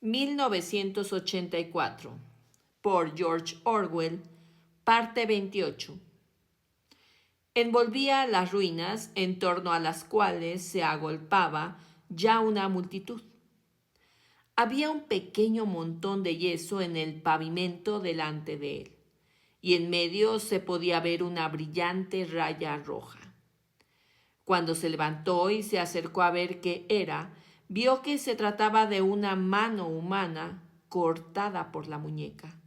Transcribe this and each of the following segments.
1984, por George Orwell, parte 28. Envolvía las ruinas en torno a las cuales se agolpaba ya una multitud. Había un pequeño montón de yeso en el pavimento delante de él, y en medio se podía ver una brillante raya roja. Cuando se levantó y se acercó a ver qué era, vio que se trataba de una mano humana cortada por la muñeca.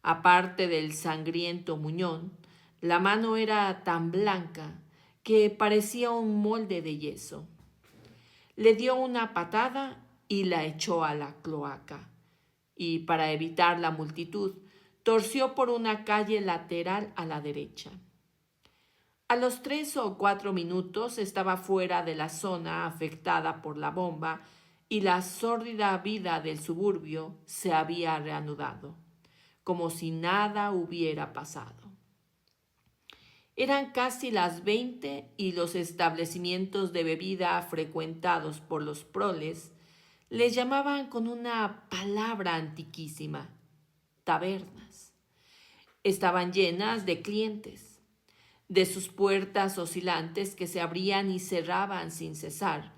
Aparte del sangriento muñón, la mano era tan blanca que parecía un molde de yeso. Le dio una patada y la echó a la cloaca, y para evitar la multitud, torció por una calle lateral a la derecha. A los 3 o 4 minutos estaba fuera de la zona afectada por la bomba y la sórdida vida del suburbio se había reanudado, como si nada hubiera pasado. Eran casi las 20 y los establecimientos de bebida frecuentados por los proles les llamaban con una palabra antiquísima: tabernas. Estaban llenas de clientes. De sus puertas oscilantes que se abrían y cerraban sin cesar,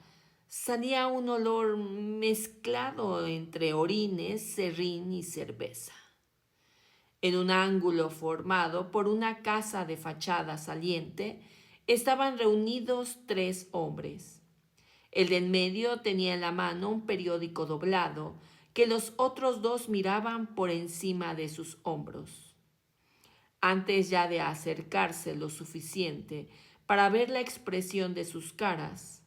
salía un olor mezclado entre orines, serrín y cerveza. En un ángulo formado por una casa de fachada saliente, estaban reunidos 3 hombres. El del medio tenía en la mano un periódico doblado que los otros 2 miraban por encima de sus hombros. Antes ya de acercarse lo suficiente para ver la expresión de sus caras,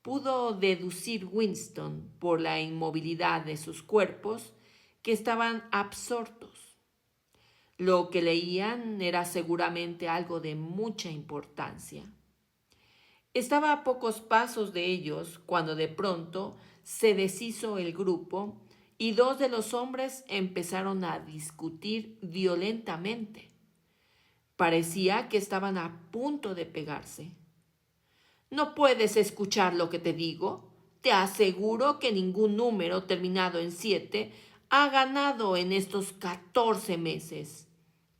pudo deducir Winston por la inmovilidad de sus cuerpos que estaban absortos. Lo que leían era seguramente algo de mucha importancia. Estaba a pocos pasos de ellos cuando de pronto se deshizo el grupo y 2 de los hombres empezaron a discutir violentamente. Parecía que estaban a punto de pegarse. ¿No puedes escuchar lo que te digo? Te aseguro que ningún número terminado en 7 ha ganado en estos 14 meses.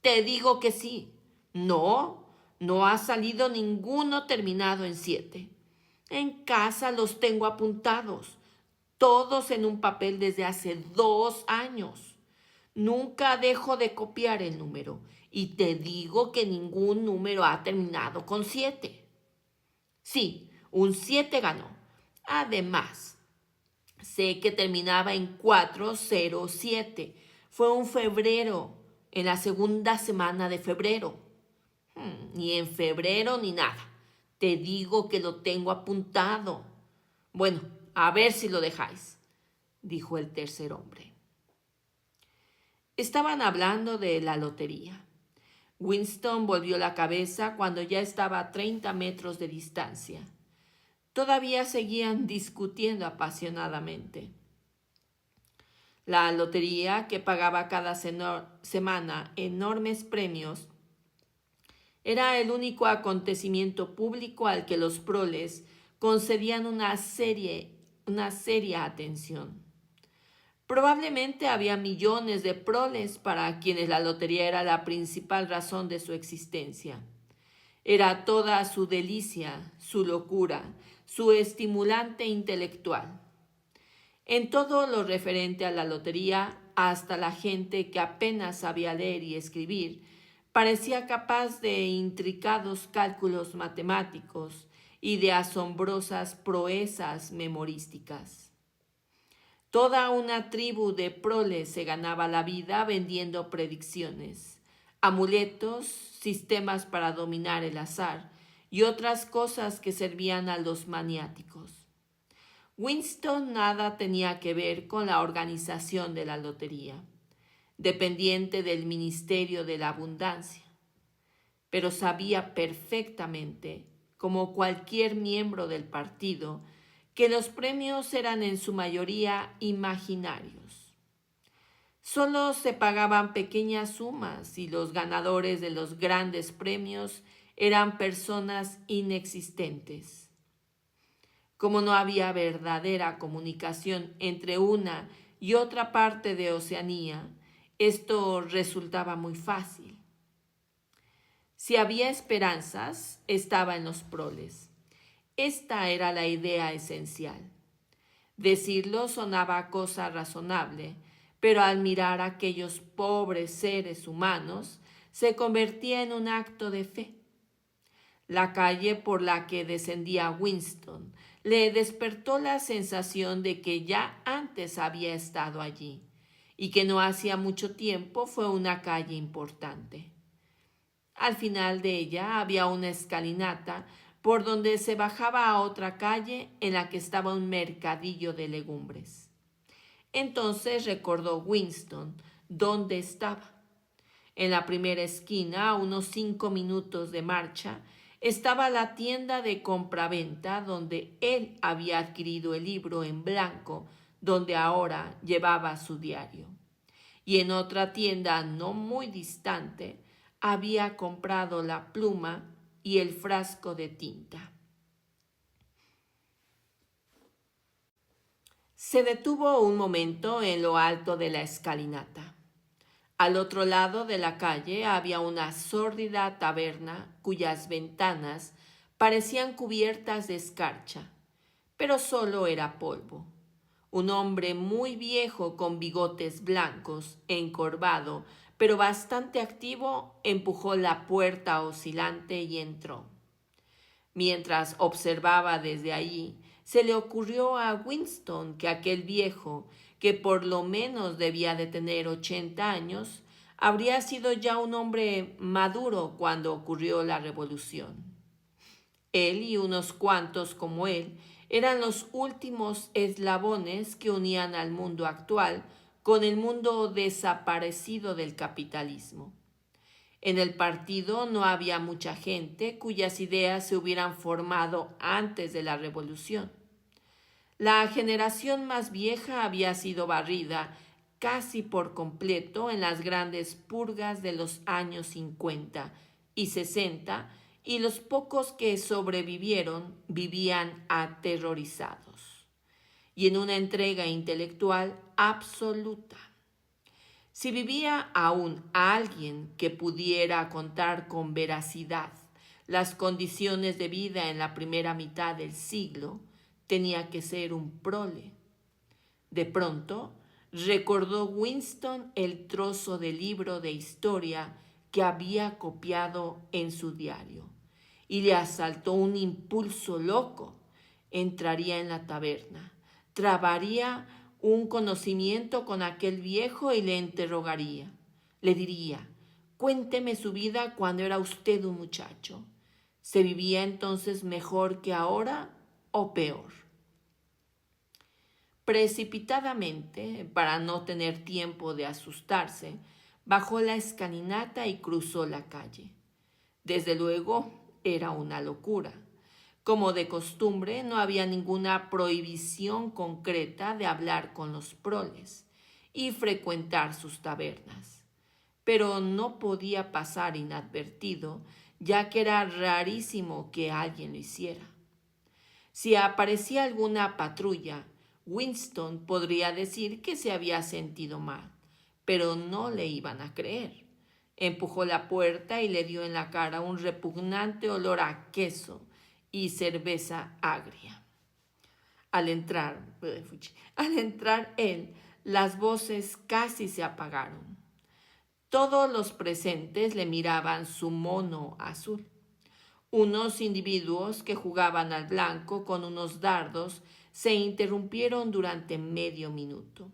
Te digo que sí. No, no ha salido ninguno terminado en 7. En casa los tengo apuntados, todos en un papel desde hace 2 años. Nunca dejo de copiar el número y te digo que ningún número ha terminado con 7. Sí, un 7 ganó. Además, sé que terminaba en 407. Fue un febrero, en la segunda semana de febrero. Ni en febrero ni nada. Te digo que lo tengo apuntado. Bueno, a ver si lo dejáis, dijo el tercer hombre. Estaban hablando de la lotería. Winston volvió la cabeza cuando ya estaba a 30 metros de distancia. Todavía seguían discutiendo apasionadamente. La lotería, que pagaba cada semana enormes premios, era el único acontecimiento público al que los proles concedían una seria atención. Probablemente había millones de proles para quienes la lotería era la principal razón de su existencia. Era toda su delicia, su locura, su estimulante intelectual. En todo lo referente a la lotería, hasta la gente que apenas sabía leer y escribir, parecía capaz de intricados cálculos matemáticos y de asombrosas proezas memorísticas. Toda una tribu de proles se ganaba la vida vendiendo predicciones, amuletos, sistemas para dominar el azar y otras cosas que servían a los maniáticos. Winston nada tenía que ver con la organización de la lotería, dependiente del Ministerio de la Abundancia, pero sabía perfectamente, como cualquier miembro del partido, que los premios eran en su mayoría imaginarios. Solo se pagaban pequeñas sumas y los ganadores de los grandes premios eran personas inexistentes. Como no había verdadera comunicación entre una y otra parte de Oceanía, esto resultaba muy fácil. Si había esperanzas, estaba en los proles. Esta era la idea esencial. Decirlo sonaba cosa razonable, pero al mirar a aquellos pobres seres humanos, se convertía en un acto de fe. La calle por la que descendía Winston le despertó la sensación de que ya antes había estado allí y que no hacía mucho tiempo fue una calle importante. Al final de ella había una escalinata por donde se bajaba a otra calle en la que estaba un mercadillo de legumbres. Entonces recordó Winston dónde estaba. En la primera esquina, a unos 5 minutos de marcha, estaba la tienda de compraventa donde él había adquirido el libro en blanco donde ahora llevaba su diario. Y en otra tienda no muy distante había comprado la pluma y el frasco de tinta. Se detuvo un momento en lo alto de la escalinata. Al otro lado de la calle había una sórdida taberna cuyas ventanas parecían cubiertas de escarcha, pero solo era polvo. Un hombre muy viejo con bigotes blancos, encorvado, pero bastante activo, empujó la puerta oscilante y entró. Mientras observaba desde allí, se le ocurrió a Winston que aquel viejo, que por lo menos debía de tener 80 años, habría sido ya un hombre maduro cuando ocurrió la revolución. Él y unos cuantos como él eran los últimos eslabones que unían al mundo actual con el mundo desaparecido del capitalismo. En el partido no había mucha gente cuyas ideas se hubieran formado antes de la revolución. La generación más vieja había sido barrida casi por completo en las grandes purgas de los años 50 y 60, y los pocos que sobrevivieron vivían aterrorizados y en una entrega intelectual absoluta. Si vivía aún alguien que pudiera contar con veracidad las condiciones de vida en la primera mitad del siglo, tenía que ser un prole. De pronto, recordó Winston el trozo de libro de historia que había copiado en su diario y le asaltó un impulso loco. Entraría en la taberna, trabaría un conocimiento con aquel viejo y le interrogaría. Le diría, cuénteme su vida cuando era usted un muchacho. ¿Se vivía entonces mejor que ahora o peor? Precipitadamente, para no tener tiempo de asustarse, bajó la escalinata y cruzó la calle. Desde luego, era una locura. Como de costumbre, no había ninguna prohibición concreta de hablar con los proles y frecuentar sus tabernas. Pero no podía pasar inadvertido, ya que era rarísimo que alguien lo hiciera. Si aparecía alguna patrulla, Winston podría decir que se había sentido mal, pero no le iban a creer. Empujó la puerta y le dio en la cara un repugnante olor a queso y cerveza agria. Al entrar él, las voces casi se apagaron. Todos los presentes le miraban su mono azul. Unos individuos que jugaban al blanco con unos dardos se interrumpieron durante medio minuto.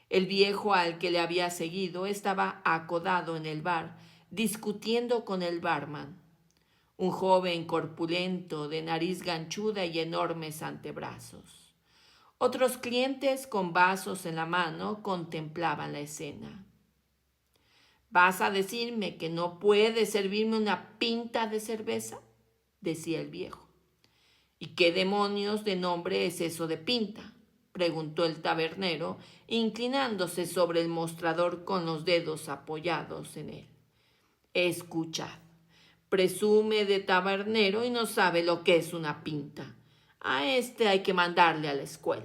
El viejo al que le había seguido estaba acodado en el bar, discutiendo con el barman. Un joven corpulento, de nariz ganchuda y enormes antebrazos. Otros clientes con vasos en la mano contemplaban la escena. ¿Vas a decirme que no puedes servirme una pinta de cerveza?, decía el viejo. ¿Y qué demonios de nombre es eso de pinta?, preguntó el tabernero, inclinándose sobre el mostrador con los dedos apoyados en él. Escuchad. Presume de tabernero y no sabe lo que es una pinta. A este hay que mandarle a la escuela.